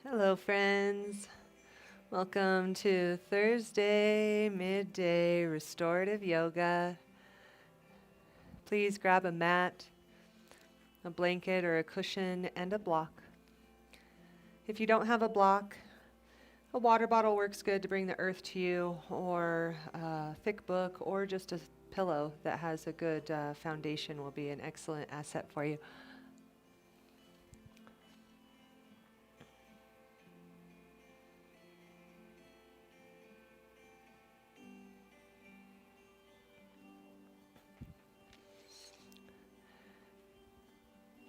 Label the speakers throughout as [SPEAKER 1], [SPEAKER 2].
[SPEAKER 1] Hello, friends. Welcome to Thursday midday restorative yoga. Please grab a mat, a blanket or a cushion, and a block. If you don't have a block, a water bottle works good to bring the earth to you, or a thick book, or just a pillow that has a good foundation will be an excellent asset for you.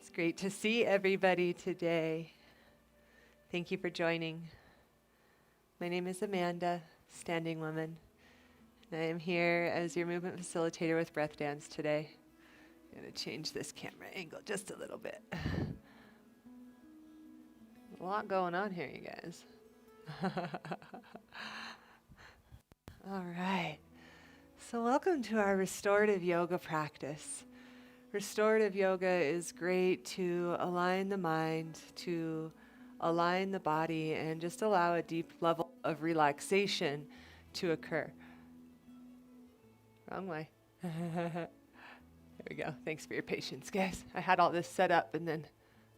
[SPEAKER 1] It's great to see everybody today. Thank you for joining. My name is Amanda, Standing Woman, and I am here as your movement facilitator with Breath.Dance today. I'm going to change this camera angle just a little bit. A lot going on here, you guys. All right. So welcome to our restorative yoga practice. Restorative yoga is great to align the mind, to align the body, and just allow a deep level of relaxation to occur. Wrong way. There we go. Thanks for your patience, guys. I had all this set up, and then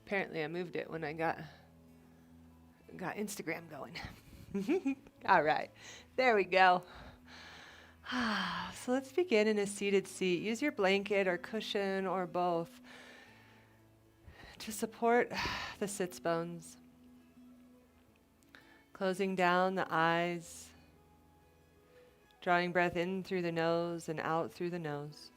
[SPEAKER 1] apparently I moved it when I got Instagram going. All right. There we go. So let's begin in a seated seat. Use your blanket or cushion or both to support the sits bones. Closing down the eyes, drawing breath in through the nose and out through the nose.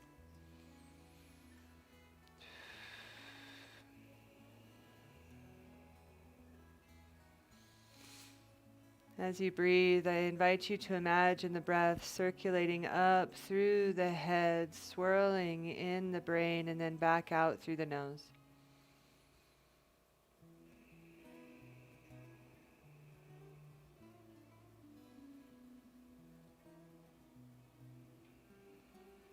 [SPEAKER 1] As you breathe, I invite you to imagine the breath circulating up through the head, swirling in the brain, and then back out through the nose.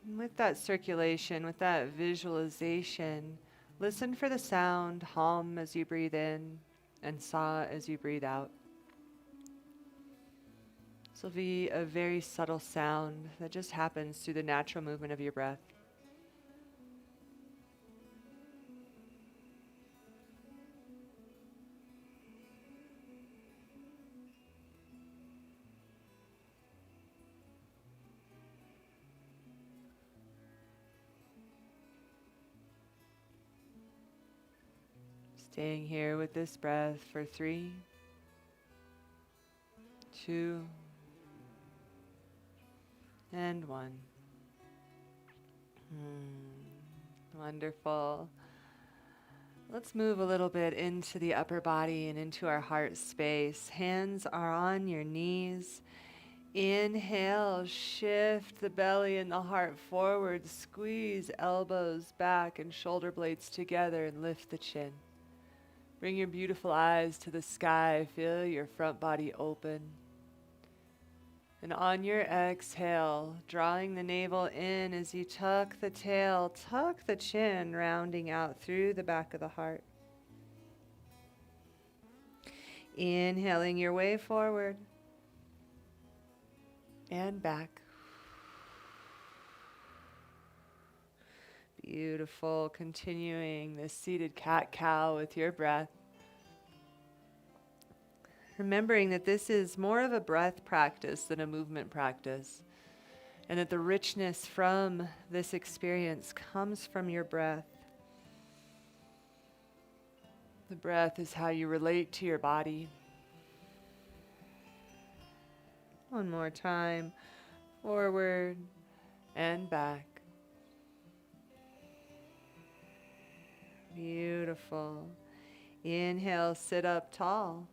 [SPEAKER 1] And with that circulation, with that visualization, listen for the sound, hum as you breathe in, and saw as you breathe out. This will be a very subtle sound that just happens through the natural movement of your breath. Staying here with this breath for 3, 2, and 1. Wonderful. Let's move a little bit into the upper body and into our heart space. Hands are on your knees. Inhale, shift the belly and the heart forward. Squeeze elbows back and shoulder blades together and lift the chin. Bring your beautiful eyes to the sky. Feel your front body open. And on your exhale, drawing the navel in as you tuck the tail, tuck the chin, rounding out through the back of the heart. Inhaling your way forward and back. Beautiful. Continuing the seated cat-cow with your breath. Remembering that this is more of a breath practice than a movement practice, and that the richness from this experience comes from your breath. The breath is how you relate to your body. One more time, forward and back. Beautiful. Inhale, sit up tall.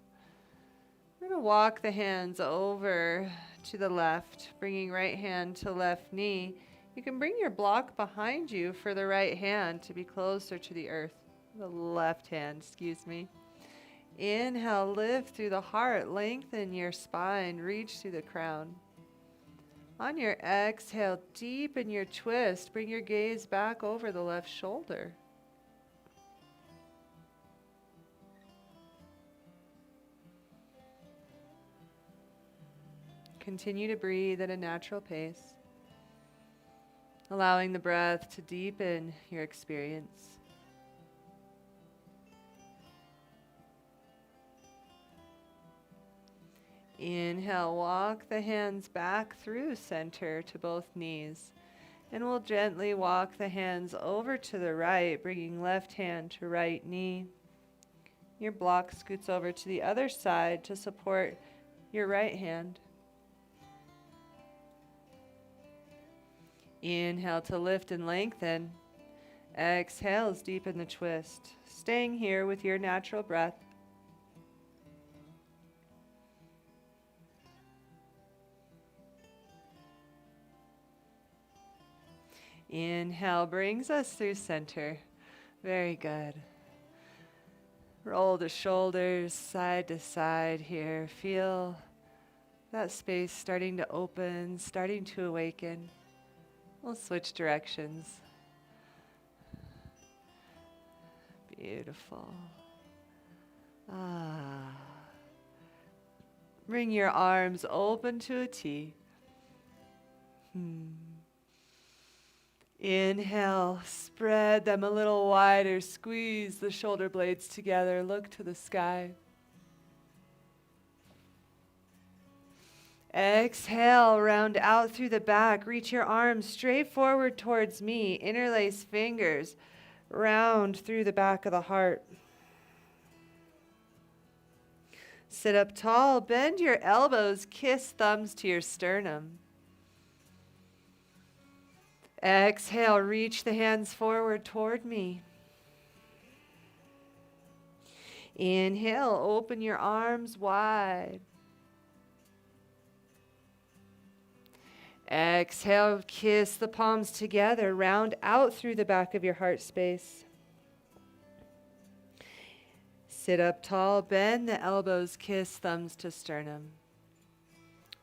[SPEAKER 1] We're going to walk the hands over to the left, bringing right hand to left knee. You can bring your block behind you for the right hand to be closer to the earth. The left hand, excuse me. Inhale, lift through the heart, lengthen your spine, reach through the crown. On your exhale, deepen your twist. Bring your gaze back over the left shoulder. Continue to breathe at a natural pace, allowing the breath to deepen your experience. Inhale, walk the hands back through center to both knees. And we'll gently walk the hands over to the right, bringing left hand to right knee. Your block scoots over to the other side to support your right hand. Inhale to lift and lengthen. Exhale as deepen the twist. Staying here with your natural breath. Inhale brings us through center. Very good. Roll the shoulders side to side here. Feel that space starting to open, starting to awaken. We'll switch directions. Beautiful. Bring your arms open to a T. Inhale, spread them a little wider, squeeze the shoulder blades together, look to the sky. Exhale, round out through the back, reach your arms straight forward towards me, interlace fingers, round through the back of the heart. Sit up tall, bend your elbows, kiss thumbs to your sternum. Exhale, reach the hands forward toward me. Inhale, open your arms wide. Exhale, kiss the palms together, round out through the back of your heart space. Sit up tall, bend the elbows, kiss thumbs to sternum.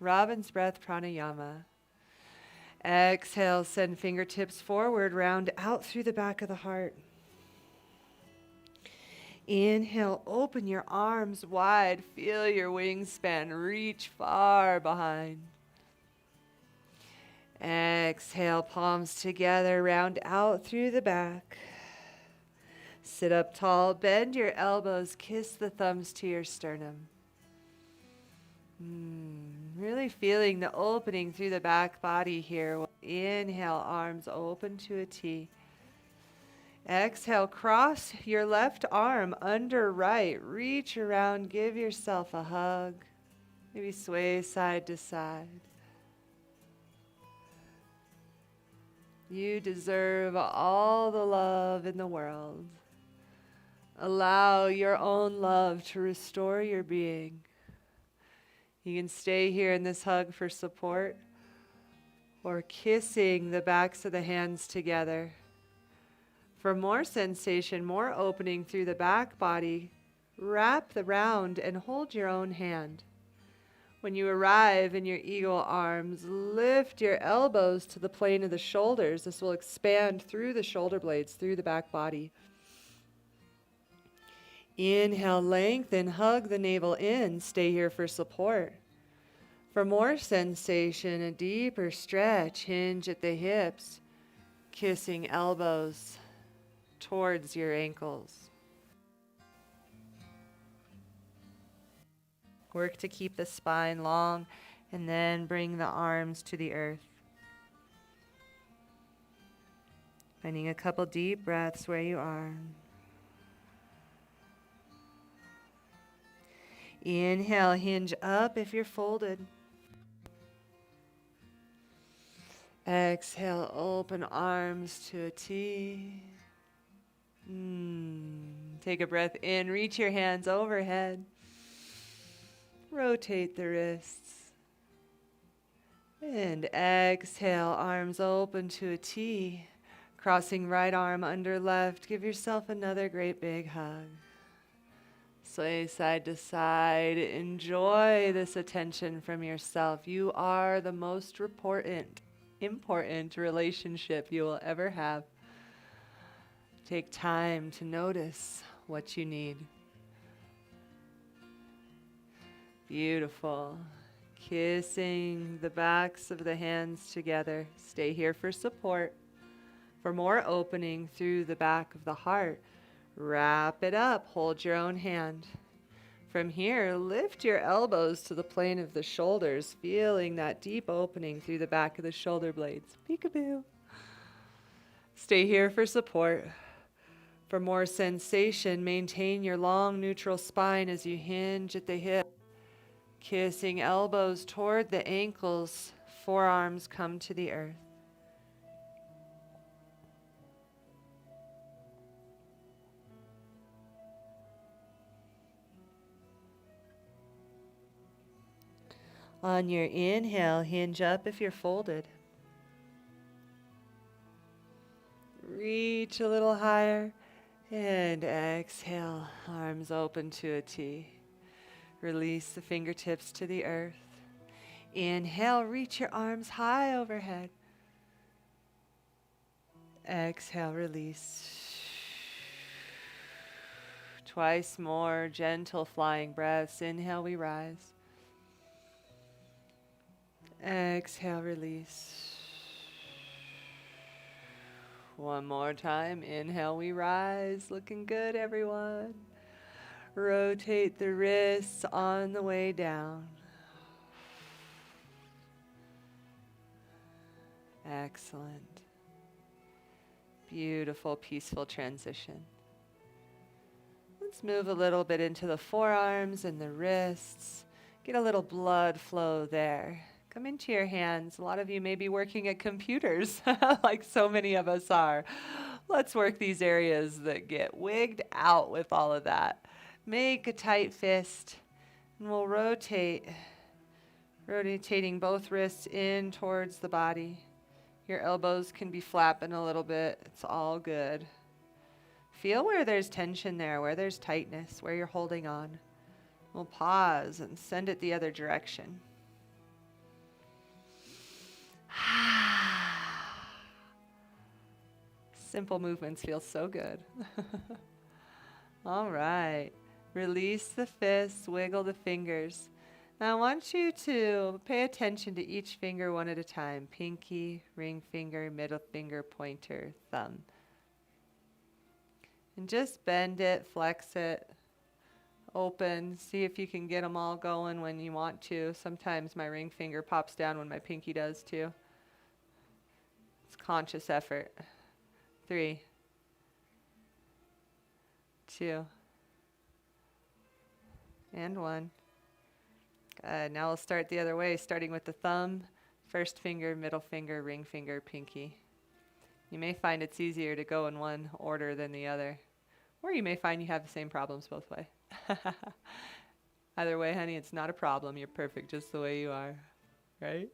[SPEAKER 1] Robin's Breath Pranayama. Exhale, send fingertips forward, round out through the back of the heart. Inhale, open your arms wide, feel your wingspan reach far behind. Exhale, palms together, round out through the back. Sit up tall, bend your elbows, kiss the thumbs to your sternum. Really feeling the opening through the back body here. Inhale, arms open to a T. Exhale, cross your left arm under right. Reach around, give yourself a hug. Maybe sway side to side. You deserve all the love in the world. Allow your own love to restore your being. You can stay here in this hug for support or kissing the backs of the hands together. For more sensation, more opening through the back body, wrap the round and hold your own hand. When you arrive in your eagle arms, lift your elbows to the plane of the shoulders. This will expand through the shoulder blades, through the back body. Inhale, lengthen, hug the navel in. Stay here for support. For more sensation, a deeper stretch, hinge at the hips, kissing elbows towards your ankles. Work to keep the spine long and then bring the arms to the earth. Finding a couple deep breaths where you are. Inhale, hinge up if you're folded. Exhale, open arms to a T. Take a breath in, reach your hands overhead. Rotate the wrists. And exhale, arms open to a T. Crossing right arm under left. Give yourself another great big hug. Sway side to side. Enjoy this attention from yourself. You are the most important relationship you will ever have. Take time to notice what you need. Beautiful. Kissing the backs of the hands together. Stay here for support. For more opening through the back of the heart, wrap it up. Hold your own hand. From here, lift your elbows to the plane of the shoulders, feeling that deep opening through the back of the shoulder blades. Peekaboo. Stay here for support. For more sensation, maintain your long neutral spine as you hinge at the hip. Kissing elbows toward the ankles, forearms come to the earth. On your inhale, hinge up if you're folded. Reach a little higher and exhale, arms open to a T. Release the fingertips to the earth. Inhale, reach your arms high overhead. Exhale, release. Twice more gentle flying breaths. Inhale, we rise. Exhale, release. One more time. Inhale, we rise. Looking good, everyone. Rotate the wrists on the way down. Excellent. Beautiful, peaceful transition. Let's move a little bit into the forearms and the wrists. Get a little blood flow there. Come into your hands. A lot of you may be working at computers, like so many of us are. Let's work these areas that get wigged out with all of that. Make a tight fist, and we'll rotate, rotating both wrists in towards the body. Your elbows can be flapping a little bit. It's all good. Feel where there's tension there, where there's tightness, where you're holding on. We'll pause and send it the other direction. Simple movements feel so good. All right. Release the fists, wiggle the fingers. Now I want you to pay attention to each finger one at a time. Pinky, ring finger, middle finger, pointer, thumb. And just bend it, flex it, open. See if you can get them all going when you want to. Sometimes my ring finger pops down when my pinky does too. It's conscious effort. 3, 2, and 1. Good. Now we'll start the other way, starting with the thumb, first finger, middle finger, ring finger, pinky. You may find it's easier to go in one order than the other, or you may find you have the same problems both ways. Either way, honey, it's not a problem. You're perfect just the way you are, right?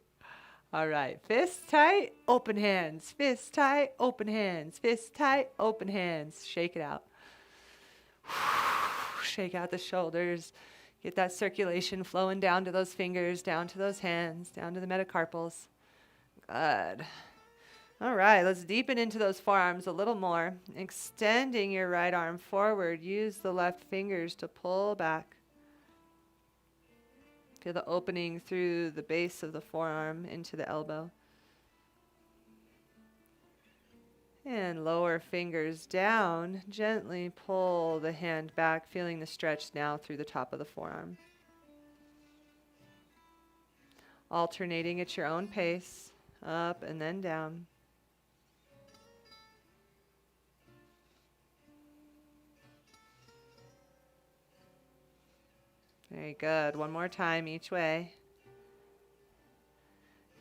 [SPEAKER 1] All right, fists tight, open hands. Fists tight, open hands. Fists tight, open hands. Shake it out. Shake out the shoulders. Get that circulation flowing down to those fingers, down to those hands, down to the metacarpals. Good. All right, let's deepen into those forearms a little more. Extending your right arm forward. Use the left fingers to pull back. Feel the opening through the base of the forearm into the elbow. And lower fingers down. Gently pull the hand back, feeling the stretch now through the top of the forearm. Alternating at your own pace, up and then down. Very good. One more time each way.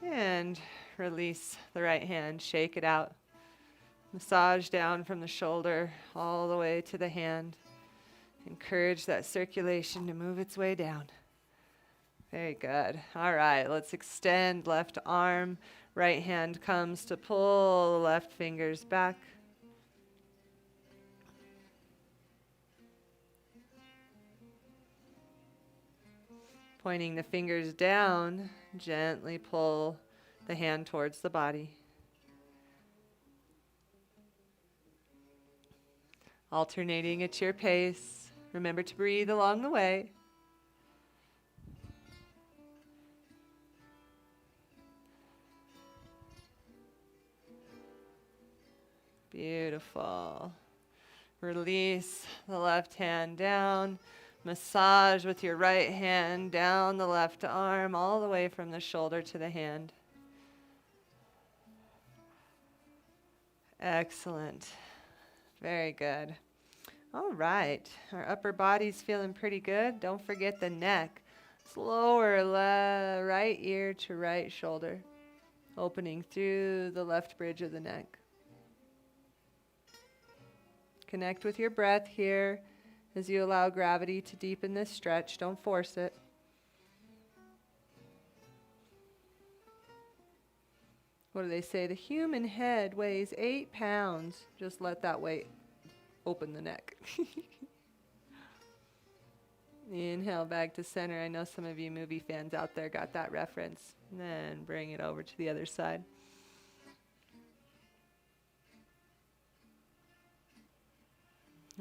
[SPEAKER 1] And release the right hand. Shake it out. Massage down from the shoulder all the way to the hand. Encourage that circulation to move its way down. Very good. All right, let's extend left arm. Right hand comes to pull the left fingers back. Pointing the fingers down, gently pull the hand towards the body. Alternating at your pace. Remember to breathe along the way. Beautiful. Release the left hand down. Massage with your right hand down the left arm, all the way from the shoulder to the hand. Excellent. Very good. All right. Our upper body's feeling pretty good. Don't forget the neck. Lower right ear to right shoulder, opening through the left bridge of the neck. Connect with your breath here as you allow gravity to deepen this stretch. Don't force it. What do they say? The human head weighs 8 pounds. Just let that weight open the neck. Inhale back to center. I know some of you movie fans out there got that reference. And then bring it over to the other side.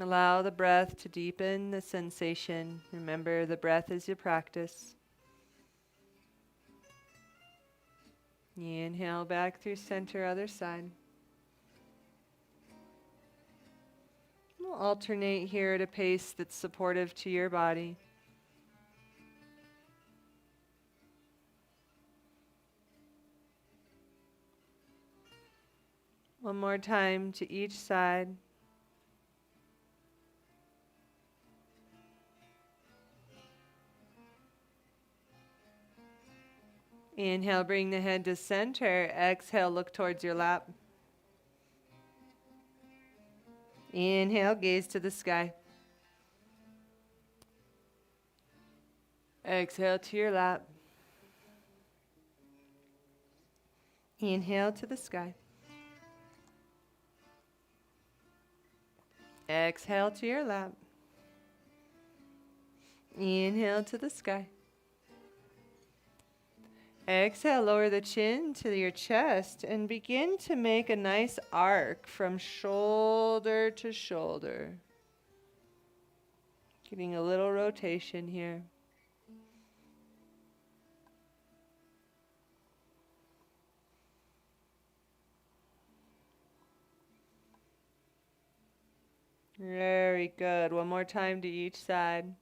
[SPEAKER 1] Allow the breath to deepen the sensation. Remember, the breath is your practice. Inhale back through center, other side. We'll alternate here at a pace that's supportive to your body. One more time to each side. Inhale, bring the head to center. Exhale, look towards your lap. Inhale, gaze to the sky. Exhale to your lap. Inhale to the sky. Exhale to your lap. Inhale to the sky. Exhale, lower the chin to your chest and begin to make a nice arc from shoulder to shoulder. Getting a little rotation here. Very good. One more time to each side.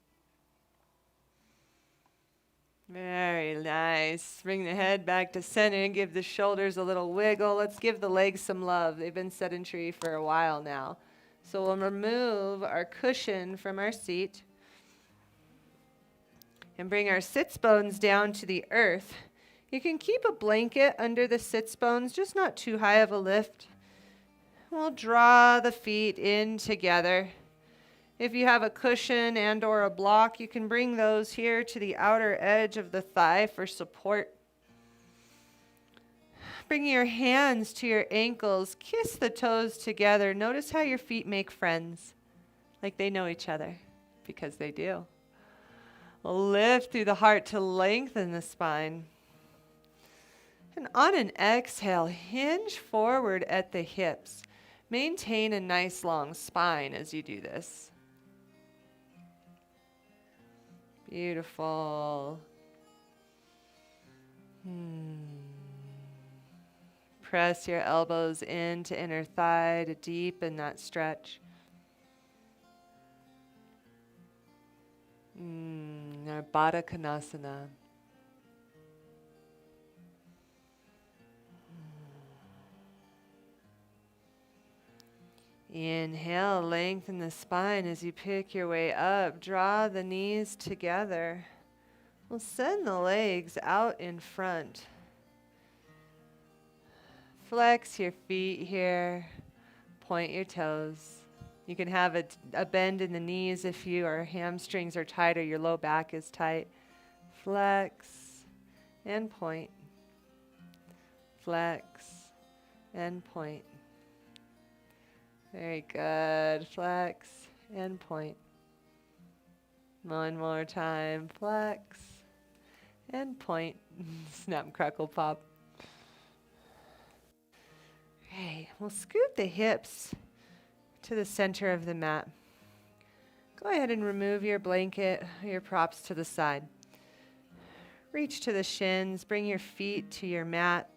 [SPEAKER 1] Very nice. Bring the head back to center and give the shoulders a little wiggle. Let's give the legs some love. They've been sedentary for a while now. So we'll remove our cushion from our seat and bring our sits bones down to the earth. You can keep a blanket under the sits bones, just not too high of a lift. We'll draw the feet in together. If you have a cushion and or a block, you can bring those here to the outer edge of the thigh for support. Bring your hands to your ankles. Kiss the toes together. Notice how your feet make friends, like they know each other, because they do. Lift through the heart to lengthen the spine. And on an exhale, hinge forward at the hips. Maintain a nice long spine as you do this. Beautiful. Press your elbows into inner thigh to deepen that stretch. Our Baddha Konasana. Inhale, lengthen the spine as you pick your way up. Draw the knees together. We'll send the legs out in front. Flex your feet here. Point your toes. You can have a bend in the knees if your hamstrings are tight or your low back is tight. Flex and point. Flex and point. Very good. Flex and point. One more time. Flex and point. Snap, crackle, pop. Okay, we'll scoot the hips to the center of the mat. Go ahead and remove your blanket, your props to the side. Reach to the shins. Bring your feet to your mat.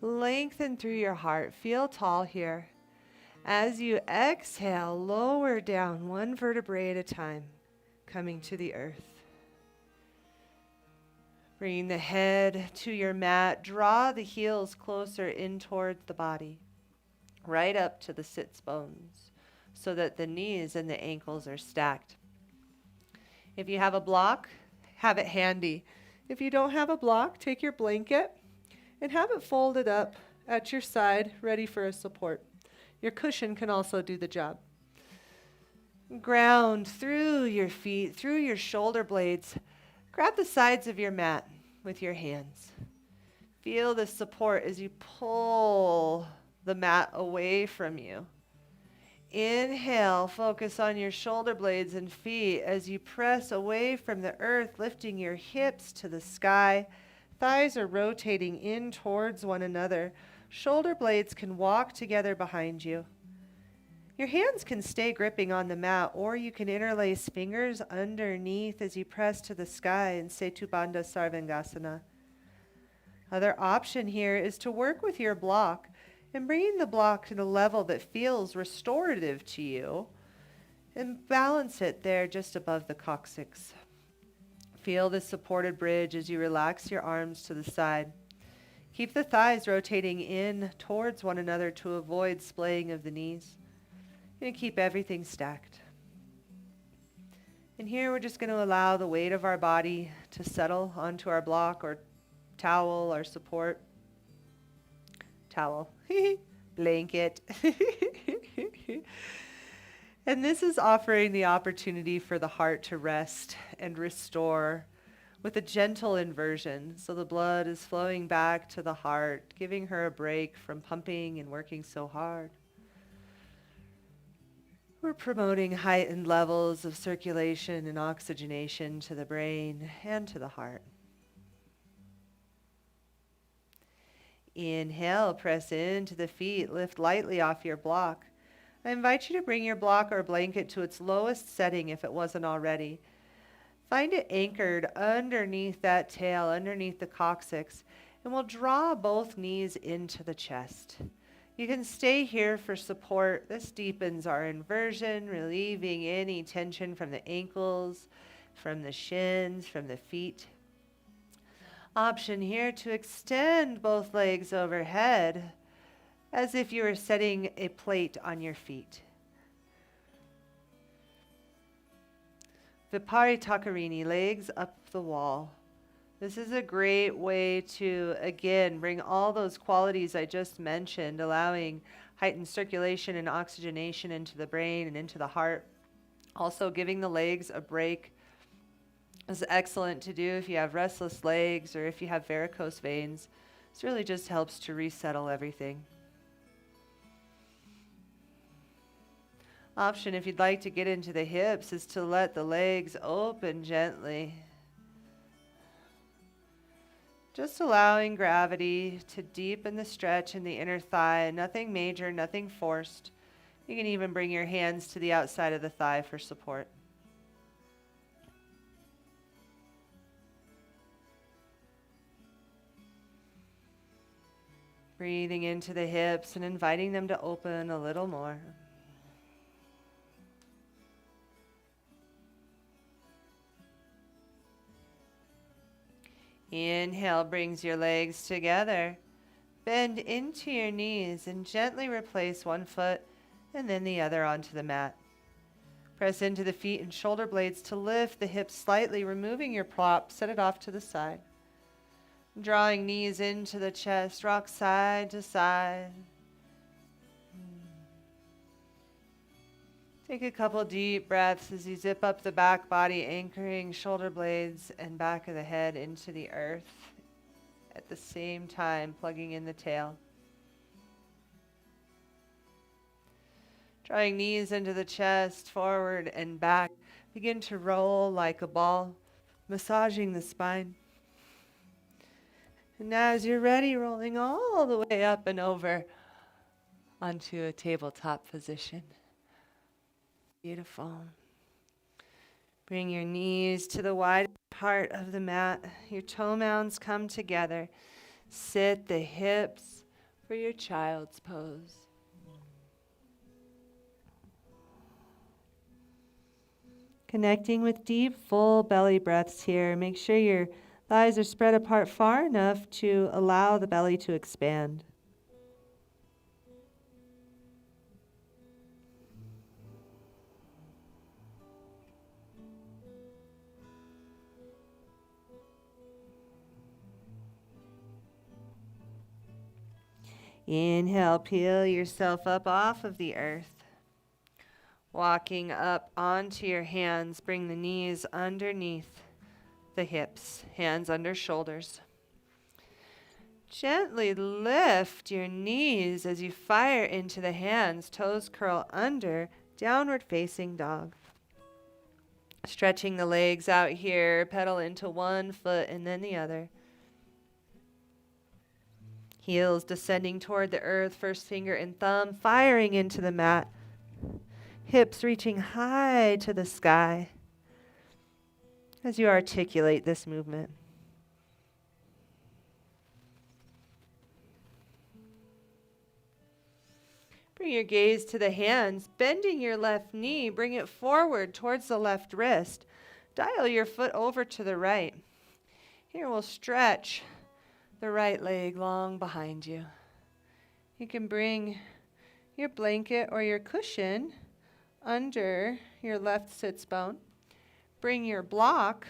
[SPEAKER 1] Lengthen through your heart. Feel tall here. As you exhale, lower down one vertebrae at a time, coming to the earth. Bringing the head to your mat, draw the heels closer in towards the body, right up to the sits bones, so that the knees and the ankles are stacked. If you have a block, have it handy. If you don't have a block, take your blanket and have it folded up at your side, ready for a support. Your cushion can also do the job. Ground through your feet, through your shoulder blades. Grab the sides of your mat with your hands. Feel the support as you pull the mat away from you. Inhale, focus on your shoulder blades and feet as you press away from the earth, lifting your hips to the sky. Thighs are rotating in towards one another. Shoulder blades can walk together behind you. Your hands can stay gripping on the mat, or you can interlace fingers underneath as you press to the sky in Setu Bandha Sarvangasana. Other option here is to work with your block and bringing the block to the level that feels restorative to you and balance it there just above the coccyx. Feel the supported bridge as you relax your arms to the side. Keep the thighs rotating in towards one another to avoid splaying of the knees. And keep everything stacked. And here we're just going to allow the weight of our body to settle onto our block or towel or support. Towel. Blanket. And this is offering the opportunity for the heart to rest and restore with a gentle inversion. So the blood is flowing back to the heart, giving her a break from pumping and working so hard. We're promoting heightened levels of circulation and oxygenation to the brain and to the heart. Inhale, press into the feet, lift lightly off your block. I invite you to bring your block or blanket to its lowest setting if it wasn't already. Find it anchored underneath that tail, underneath the coccyx, and we'll draw both knees into the chest. You can stay here for support. This deepens our inversion, relieving any tension from the ankles, from the shins, from the feet. Option here to extend both legs overhead as if you were setting a plate on your feet. Vipari Takarini, legs up the wall. This is a great way to, again, bring all those qualities I just mentioned, allowing heightened circulation and oxygenation into the brain and into the heart. Also, giving the legs a break is excellent to do if you have restless legs or if you have varicose veins. This really just helps to resettle everything. Option, if you'd like to get into the hips, is to let the legs open gently. Just allowing gravity to deepen the stretch in the inner thigh. Nothing major, nothing forced. You can even bring your hands to the outside of the thigh for support. Breathing into the hips and inviting them to open a little more. Inhale brings your legs together. Bend into your knees and gently replace one foot and then the other onto the mat. Press into the feet and shoulder blades to lift the hips slightly, removing your prop. Set it off to the side. Drawing knees into the chest, rock side to side. Take a couple deep breaths as you zip up the back body, anchoring shoulder blades and back of the head into the earth. At the same time, plugging in the tail. Drawing knees into the chest, forward and back. Begin to roll like a ball, massaging the spine. And now as you're ready, rolling all the way up and over onto a tabletop position. Beautiful. Bring your knees to the wide part of the mat. Your toe mounds come together. Sit the hips for your child's pose. Connecting with deep, full belly breaths here. Make sure your thighs are spread apart far enough to allow the belly to expand. Inhale, peel yourself up off of the earth. Walking up onto your hands, bring the knees underneath the hips, hands under shoulders. Gently lift your knees as you fire into the hands, toes curl under, downward facing dog. Stretching the legs out here, pedal into one foot and then the other. Heels descending toward the earth, first finger and thumb firing into the mat. Hips reaching high to the sky as you articulate this movement. Bring your gaze to the hands, bending your left knee, bring it forward towards the left wrist. Dial your foot over to the right. Here we'll stretch the right leg long behind you. You can bring your blanket or your cushion under your left sits bone. Bring your block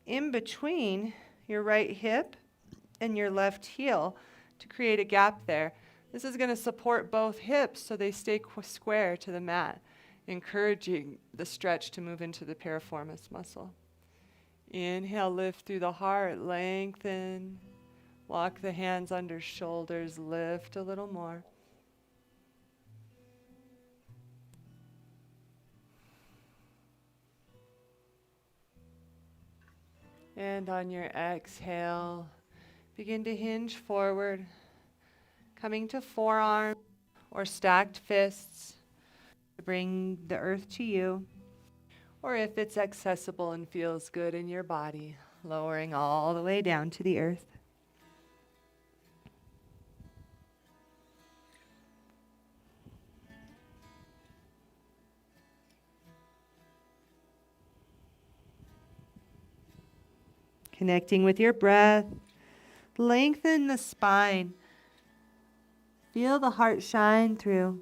[SPEAKER 1] in between your right hip and your left heel to create a gap there. This is going to support both hips so they stay square to the mat, encouraging the stretch to move into the piriformis muscle. Inhale, lift through the heart, lengthen. Walk the hands under shoulders, lift a little more. And on your exhale, begin to hinge forward, coming to forearm or stacked fists to bring the earth to you. Or if it's accessible and feels good in your body, lowering all the way down to the earth. Connecting with your breath. Lengthen the spine. Feel the heart shine through.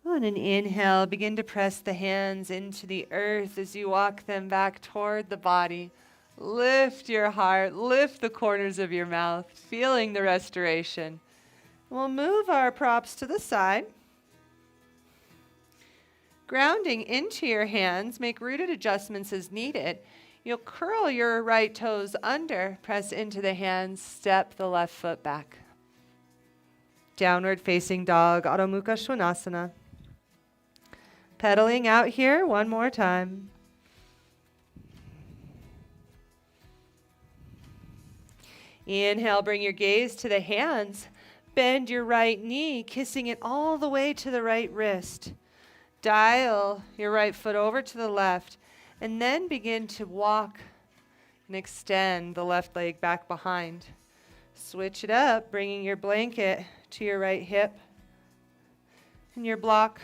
[SPEAKER 1] On an inhale, begin to press the hands into the earth as you walk them back toward the body. Lift your heart, lift the corners of your mouth, feeling the restoration. We'll move our props to the side. Grounding into your hands, make rooted adjustments as needed. You'll curl your right toes under, press into the hands, step the left foot back. Downward facing dog, Adho Mukha Svanasana. Pedaling out here one more time. Inhale, bring your gaze to the hands. Bend your right knee, kissing it all the way to the right wrist. Dial your right foot over to the left, and then begin to walk and extend the left leg back behind. Switch it up, bringing your blanket to your right hip and your block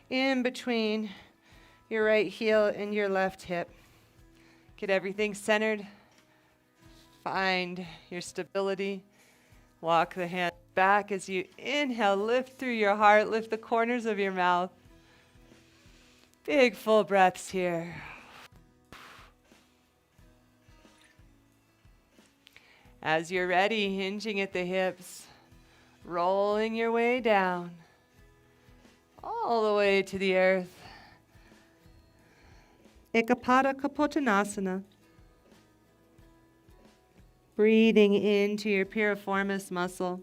[SPEAKER 1] in between your right heel and your left hip. Get everything centered. Find your stability. Walk the hands back as you inhale, lift through your heart, lift the corners of your mouth. Big full breaths here. As you're ready, hinging at the hips, rolling your way down, all the way to the earth. Ekapada Kapotanasana. Breathing into your piriformis muscle.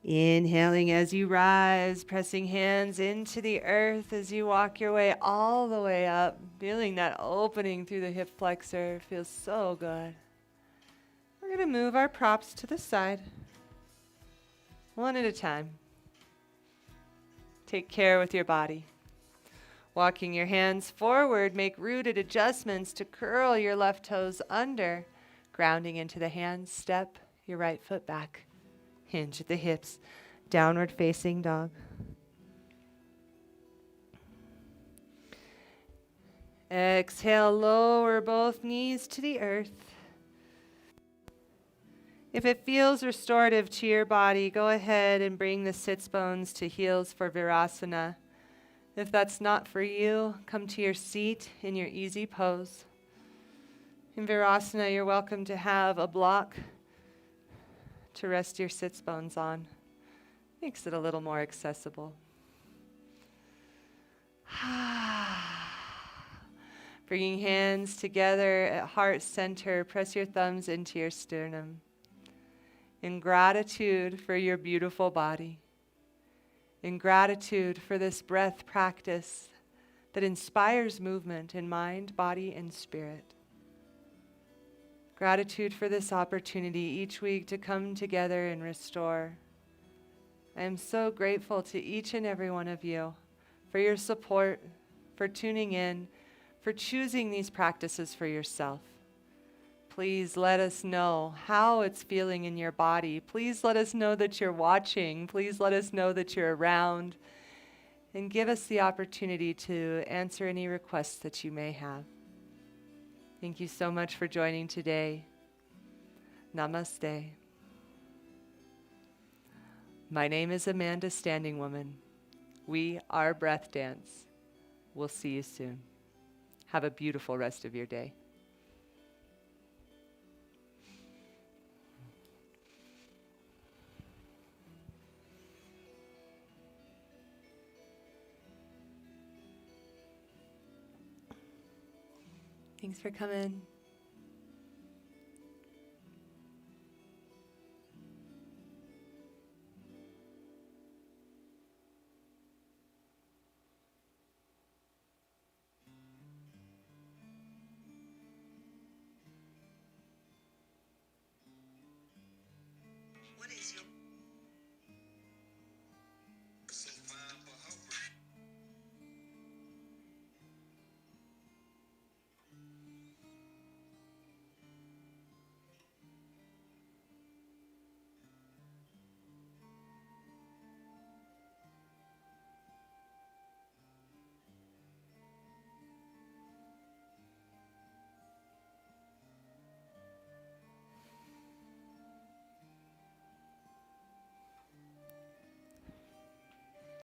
[SPEAKER 1] Inhaling as you rise, pressing hands into the earth as you walk your way all the way up, feeling that opening through the hip flexor. Feels so good. We're going to move our props to the side, one at a time. Take care with your body. Walking your hands forward, make rooted adjustments to curl your left toes under. Grounding into the hands, step your right foot back. Hinge at the hips, downward facing dog. Exhale, lower both knees to the earth. If it feels restorative to your body, go ahead and bring the sits bones to heels for Virasana. If that's not for you, come to your seat in your easy pose. In Virasana, you're welcome to have a block to rest your sits bones on. Makes it a little more accessible. Bringing hands together at heart center, press your thumbs into your sternum. In gratitude for your beautiful body. In gratitude for this breath practice that inspires movement in mind, body, and spirit. Gratitude for this opportunity each week to come together and restore. I am so grateful to each and every one of you for your support, for tuning in, for choosing these practices for yourself. Please let us know how it's feeling in your body. Please let us know that you're watching. Please let us know that you're around. And give us the opportunity to answer any requests that you may have. Thank you so much for joining today. Namaste. My name is Amanda Standing Woman. We are Breath.Dance. We'll see you soon. Have a beautiful rest of your day. Thanks for coming.